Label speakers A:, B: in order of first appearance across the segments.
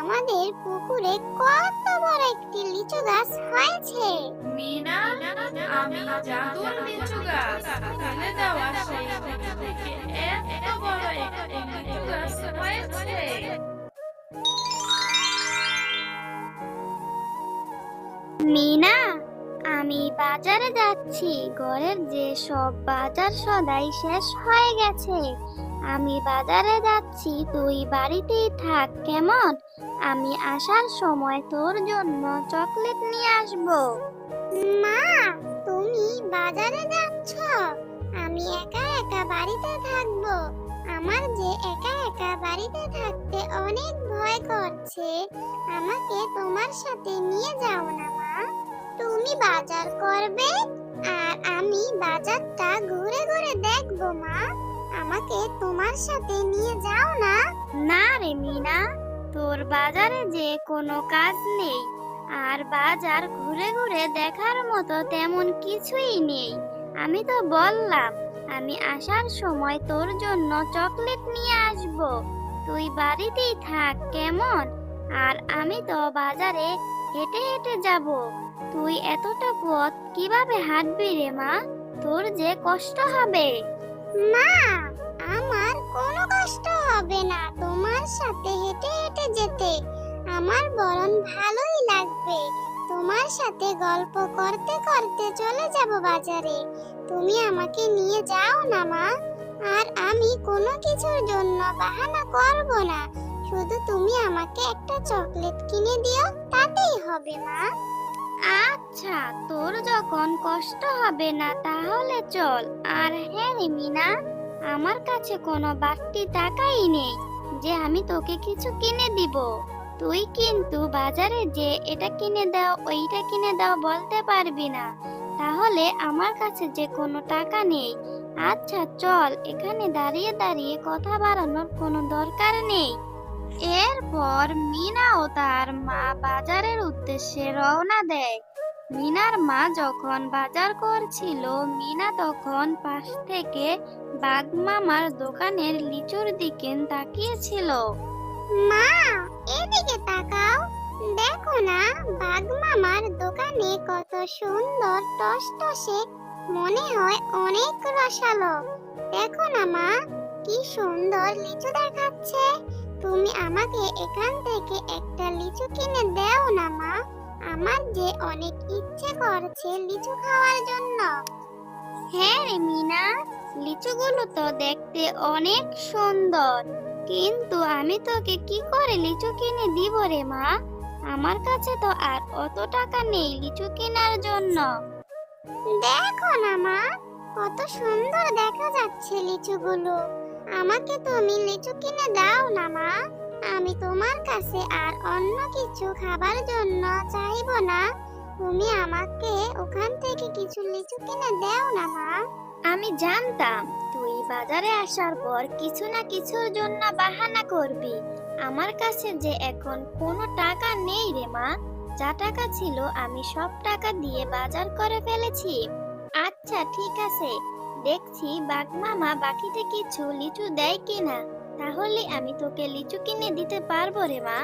A: আমাদের পুকুরে কত বড় একটি লিচু গাছ হয়েছে।
B: মিনা, আমি জাদুর লিচু গাছ ফেলে দেওয়া সেই লিচু থেকে এত বড় একটি লিচু গাছ হয়েছে।
A: মিনা, আমি বাজারে যাচ্ছি। ঘরের যে সব বাজার সদাই শেষ হয়ে গেছে। আমি বাজারে যাচ্ছি, তুই বাড়িতেই থাক কেমন? আমি আসার সময় তোর জন্য চকলেট নিয়ে আসব। মা, তুমি বাজারে যাচ্ছ? আমি একা একা বাড়িতে থাকবো। আমার যে একা একা বাড়িতে থাকতে অনেক ভয় করছে। আমাকে তোমার সাথে নিয়ে যাও না মা। তুমি বাজার করবে আর আমি বাজারটা ঘুরে ঘুরে দেখবো মা। আমাকে তোমার সাথে নিয়ে যাও না। না রে মিনা, তোর বাজারে যে কোনো কাজ নেই, আর বাজার ঘুরে ঘুরে দেখার মতো তেমন কিছুই নেই। আমি তো বললাম আমি আসার সময় তোর জন্য চকলেট নিয়ে আসব। তুই বাড়িতেই থাক কেমন? আর আমি তো বাজারে হেঁটে হেঁটে যাব। তুই এতটা পথ কিভাবে হাঁটবি রে মা? তোর যে কষ্ট হবে। মা, আমার কোনো কষ্ট হবে না তোমার সাথে হেঁটে হেঁটে যেতে। আমার বরং ভালোই লাগবে। তোমার সাথে গল্প করতে করতে চলে যাব বাজারে। তুমি আমাকে নিয়ে যাও না মা। আর আমি কোনো কিছুর জন্য বাহানা করব না। শুধু তুমি আমাকে একটা চকলেট কিনে দিও, তাতেই হবে মা। আচ্ছা, তোর যখন কষ্ট হবে না তাহলে চল। আর হ্যাঁ রে মিনা, আমার কাছে কোনো বাড়তি টাকাই নেই যে আমি তোকে কিছু কিনে দিব। তুই কিন্তু বাজারে যে এটা কিনে দাও ওইটা কিনে দাও বলতে পারবি না। তাহলে আমার কাছে যে কোনো টাকা নেই। আচ্ছা চল, এখানে দাঁড়িয়ে দাঁড়িয়ে কথা বাড়ানোর কোনো দরকার নেই। এরপর মিনা ও তার মা বাজারের উদ্দেশ্যে রওনা দেয়। মিনার মা যখন বাজার করছিল, মিনা তখন পাশ থেকে বাঘ মামার দোকানের লিচুর দিকে তাকিয়েছিল। মা, এদিকে তাকাও। দেখো না, বাঘ মামার দোকানে কত সুন্দর টসটসে, মনে হয় অনেক রসালো। দেখো না মা, কি সুন্দর লিচু দেখাচ্ছে। তুমি আমাকে এখান থেকে একটা লিচু কিনে দাও না মা। আমার যে অনেক ইচ্ছে করছে লিচু খাওয়ার জন্য। হ্যাঁ রে মিনা, লিচুগুলো তো দেখতে অনেক সুন্দর, কিন্তু আমি তোকে কি করে লিচু কিনে দিব রে মা? আমার কাছে তো আর অত টাকা নেই লিচু কেনার জন্য। দেখো না মা, কত সুন্দর দেখা যাচ্ছে লিচুগুলো। আমাকে তুমি লিচু কিনে দাও না মা। আমি তোমার কাছে আর অন্য কিছু খাবার জন্য চাইবো না। তুমি আমাকে ওখান থেকে কিছু লিচু কিনে দাও না মা। আমি জানতাম তুই বাজারে আসার পর কিছু না কিছুর জন্য বাহানা করবি। আমার কাছে যে এখন কোনো টাকা নেই রে মা। যা টাকা ছিল আমি সব টাকা দিয়ে বাজার করে ফেলেছি। আচ্ছা ঠিক আছে, দেখছি বাঘ মামা বাকিতে কিছু লিচু দেয় কিনা, তাহলে আমি তোকে লিচু কিনে দিতে পারবো রে মা।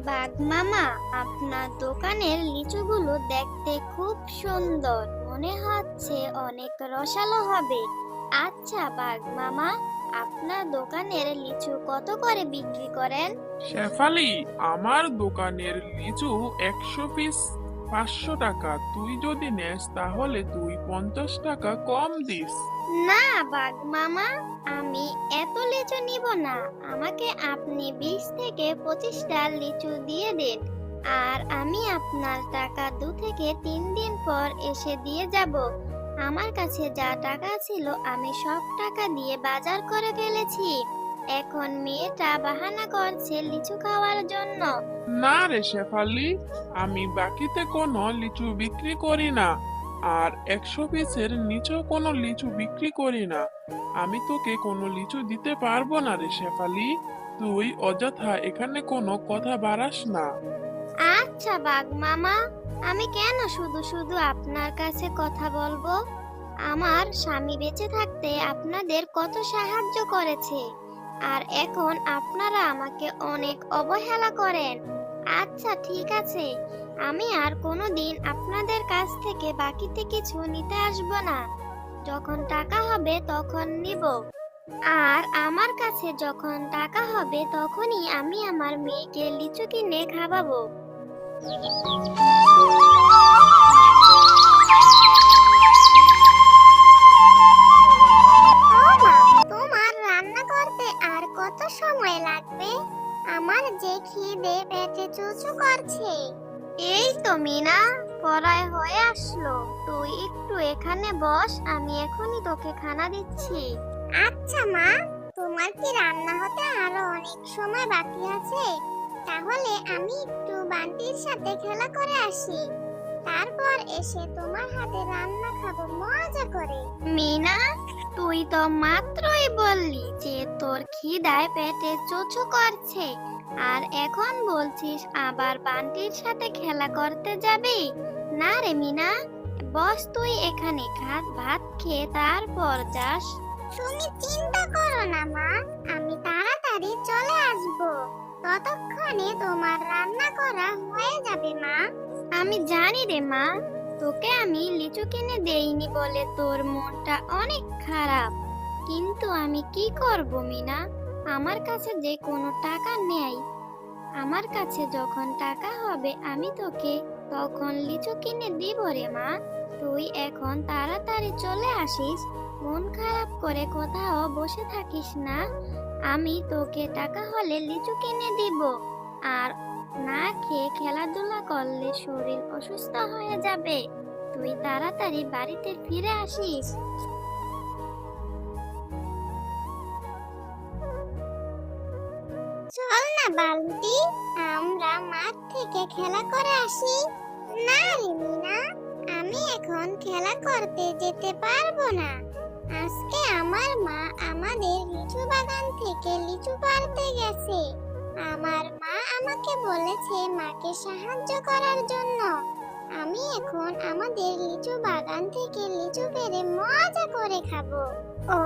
A: বাঘ মামা, আপনার দোকানের লিচুগুলো দেখতে খুব সুন্দর, মনে হচ্ছে অনেক রসালো হবে। আচ্ছা বাঘ মামা, আপনার দোকানের লিচু কত করে বিক্রি করেন?
C: শেফালি, আমার দোকানের লিচু 100 পিস 500 টাকা। তুই যদি নেস তাহলে তুই 50 টাকা কম দিস।
A: না বাঘ মামা, আমি এত লিচু নিব না। আমাকে আপনি 20 থেকে 25টা লিচু দিয়ে দিন। আর আমি আপনার টাকা 2 থেকে 3 দিন পর এসে দিয়ে যাব। আমার কাছে যা টাকা ছিল আমি সব টাকা দিয়ে বাজার করে ফেলেছি। এখন মেয়েটা বাহানা করছে লিচু খাওয়ার জন্য।
C: না রে শেফালি, আমি বাকিতে কোনো লিচু বিক্রি করি না। আর 100 পিসের নিচেও কোনো লিচু বিক্রি করি না। আমি তোকে কোনো লিচু দিতে পারবো না রে শেফালি। তুই অযথা এখানে কোনো কথা বাড়াস না।
A: আচ্ছা বাঘ মামা, আমি কেন শুধু শুধু আপনার কাছে কথা বলবো? আমার স্বামী বেঁচে থাকতে আপনাদের কত সাহায্য করেছে। আর এখন আপনারা আমাকে অনেক অবহেলা করেন। আচ্ছা ঠিক আছে, আমি আর কোনোদিন আপনাদের কাছ থেকে বাকিতে কিছু নিতে আসব না। যখন টাকা হবে তখন নিব। আর আমার কাছে যখন টাকা হবে তখনই আমি আমার মেয়েকে লিচু কিনে খাওয়াবো। ও মা, তোমার রান্না করতে আর কত সময় লাগবে? আমার যে খিদে পেটে চুচু করছে। এই তো মিনা, পড়ায় হয়ে আসলো। তুই একটু এখানে বস, আমি এখনই তোকে খানা দিচ্ছি। আচ্ছা মা, তোমার কি রান্না হতে আরো অনেক সময় বাকি আছে? তাহলে আমি একটু বান্টির সাথে খেলা করে আসি, তারপর এসে তোমার হাতে রান্না খাবো মজা করে। মিনা, তুই তো মাত্রই বললি যে তোর খিদায় পেটে চোচো করছে, আর এখন বলছিস আবার বান্টির সাথে খেলা করতে যাবি? না রে মিনা, বস তুই এখানে ভাত খেয়ে তারপর যাস। তুমি চিন্তা করো না মা, আমি তাড়াতাড়ি চলে আসব। ততক্ষণে তোমার রান্না করা হয়ে যাবে মা। আমি জানি রে মা, তোকে আমি লিচু কিনে দেইনি বলে তোর মনটা অনেক খারাপ। কিন্তু আমি কি করব মিনা, আমার কাছে যে কোনো টাকা নেই। আমার কাছে যখন টাকা হবে আমি তোকে তখন লিচু কিনে দিব রে মা। তুই এখন তাড়াতাড়ি চলে আসিস, মন খারাপ করে কোথাও বসে থাকিস না। আমি তোকে টাকা হলে লিচু কিনে দিব। আর না খেয়ে খেলাধুলা করলে শরীর অসুস্থ হয়ে যাবে। তুই তাড়াতাড়ি বাড়িতে ফিরে আসিস। চল না বালতি, আমরা মাঠ থেকে খেলা করে আসি। না রে মিনা, আমি এখন খেলা করতে যেতে পারবো না। আজকে আমার মা আমাদের লিচু বাগান থেকে লিচু পাড়তে গেছে। আমার মা আমাকে বলেছে মাকে সাহায্য করার জন্য। আমি এখন আমাদের লিচু বাগান থেকে লিচু পেড়ে মজা করে খাবো। ও,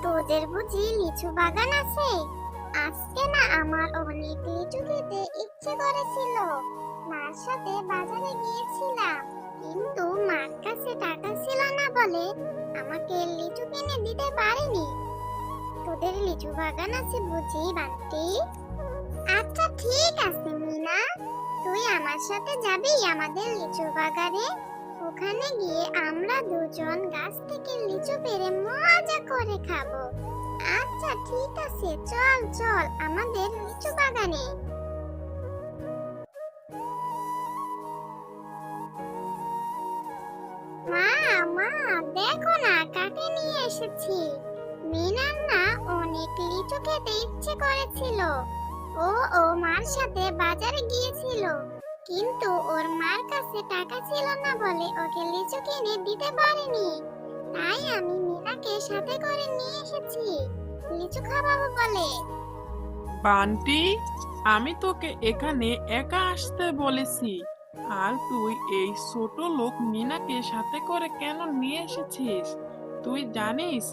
A: তোদের বুঝি লিচু বাগান আছে? আজকে না আমার অনেক লিচু খেতে ইচ্ছে করেছিল। মার সাথে বাজারে গিয়েছিলাম, কিন্তু মার কাছে টাকা ছিল না বলে আমাকে লিচু কিনে দিতে পারেনি। তোদের লিচু বাগান আছে বুঝি বান্টি? আচ্ছা ঠিক আছে মিনা, তুই আমার সাথে যাবি আমাদের লিচু বাগানে। ওখানে গিয়ে আমরা দুজন গাছ থেকে লিচু পেড়ে মজা করে খাবো। আচ্ছা ঠিক আছে, চল চল আমাদের লিচু বাগানে। মা, মা, দেখো না কাকে নিয়ে এসেছি। মিনার না অনেক লিচু খেতে ইচ্ছে করেছিল। ও মার সাথে বাজারে গিয়েছিল, কিন্তু ওর মার কাছে টাকা ছিল না বলে ওকে লিচু কিনে দিতে পারেনি। তাই আমি মিনাকে সাথে করে নিয়ে এসেছি লিচু খাওয়াবো বলে।
C: বান্টি, আমি তোকে এখানে একা আসতে বলেছি, আর তুই এই ছোট লোক মিনাকে সাথে করে কেন নিয়ে এসেছিস? তুই জানিস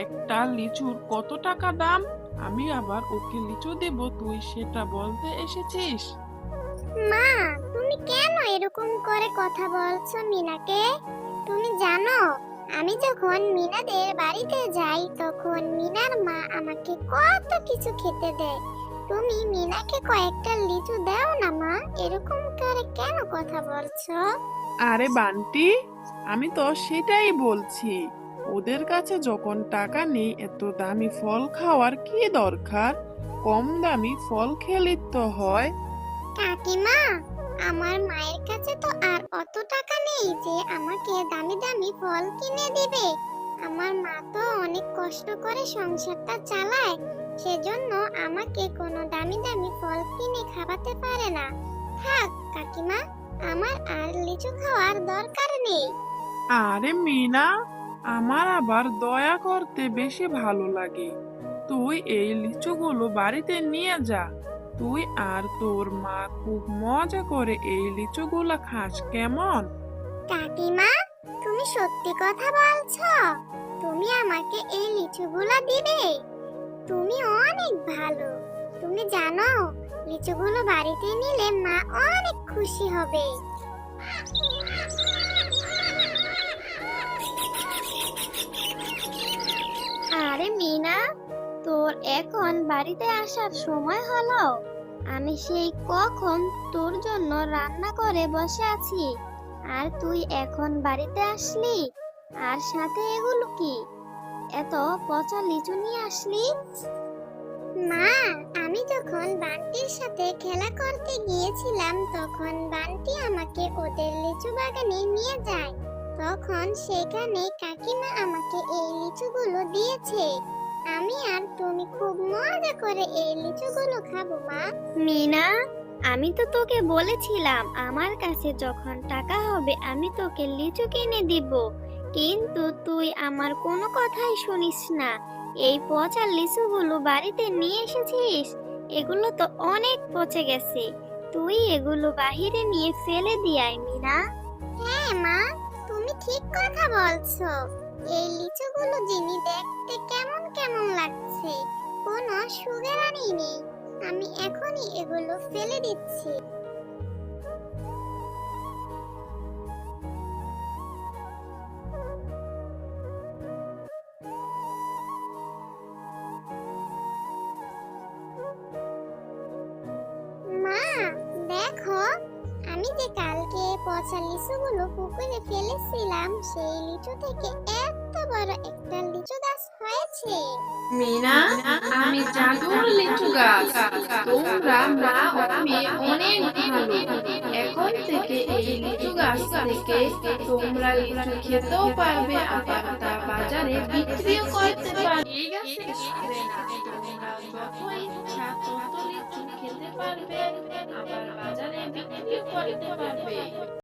C: একটা লিচুর কত টাকা দাম? আমি আবার ওকে লিচু দেব, তুই সেটা বলতে এসেছিস?
A: মা, তুমি কেন এরকম করে কথা বলছো মিনাকে? তুমি জানো আমি যখন মিনাদের বাড়িতে যাই তখন মিনার মা আমাকে কত কিছু খেতে দেয়। তুমি মিনাকে কয়েকটা লিচু দাও না মা, এরকম করে কেন কথা বলছো?
C: আরে বান্টি, আমি তো সেটাই বলছি। ওদের কাছে যখন টাকা নেই, এত দামি ফল খাওয়ার কি দরকার? কম দামি ফল খেলে তো হয়।
A: কাকিমা, আমার মায়ের কাছে তো আর অত টাকা নেই যে আমাকে দামি দামি ফল কিনে দিবে। আমার মা তো অনেক কষ্ট করে সংসারটা চালায়, সেজন্য আমাকে কোনো দামি দামি ফল কিনে খাওয়াতে পারে না। থাক কাকিমা, আমার আর লিচু খাওয়ার দরকার নেই।
C: আরে মিনা, আমার আবার দয়া করতে বেশি ভালো লাগে। তুই এই লিচুগুলো বাড়িতে নিয়ে যা। তুই আর তোর মা খুব মজা করে এই লিচুগুলো খাস, কেমন?
A: কাকিমা, তুমি সত্যি কথা বলছো? তুমি আমাকে এই লিচুগুলো দিবে? তুমি অনেক ভালো। তুমি জানো, লিচুগুলো বাড়িতে নিলে মা অনেক খুশি হবে। আরে মিনা, তোর এখন বাড়িতে আসার সময় হলো? আমি সেই কখন তোর জন্য রান্না করে বসে আছি, আর তুই এখন বাড়িতে আসলি? আর সাথে এগুলো কি? এত পচা লিচু নিয়ে আসলি? মা, আমি যখন বান্টির সাথে খেলা করতে গিয়েছিলাম তখন বান্টি আমাকে ওদের লিচু বাগানে নিয়ে যায়। তখন সেখানে কাকিমা আমাকে এই লিচুগুলো দিয়েছে। আমি আর তুমি খুব মজা করে এই লিচুগুলো খাবো মা। মিনা, আমি তো তোকে বলেছিলাম আমার কাছে যখন টাকা হবে আমি তোকে লিচু কিনে দিব, কিন্তু তুই আমার কোনো কথাই শুনিস না। এই পচা লিচুগুলো বাড়িতে নিয়ে এসেছিস, এগুলো তো অনেক পচে গেছে। তুই এগুলো বাহিরে নিয়ে ফেলে দিয়াই মিনা। হ্যাঁ মা, তুমি ঠিক কথা বলছো। এই লিচুগুলো যিনি দেখতে কেমন কেমন লাগছে, কোনো সুগারানি নেই। আমি এখনই এগুলো ফেলে দিচ্ছি। মা, দেখো, আমি যে কালকে পচা লিচুগুলো পুকুরে ফেলেছিলাম সেই লিচু থেকে এত বড় একটা লিচু গাছ হয়েছে।
B: মিনা, আমি জাদুর লিচু গাছ। তোমরা মা ও মেয়ে অনেক ভালো। এখন থেকে এই লিচু গাছ থেকে তোমরা লিচু খেতেও পারবে, আবার তা বাজারে বিক্রিও করতে পারবে। এই গাছের সাথে তোমরা যত ইচ্ছা তত লিচু খেতে পারবে, আবার বাজারে বিক্রিও করতে পারবে।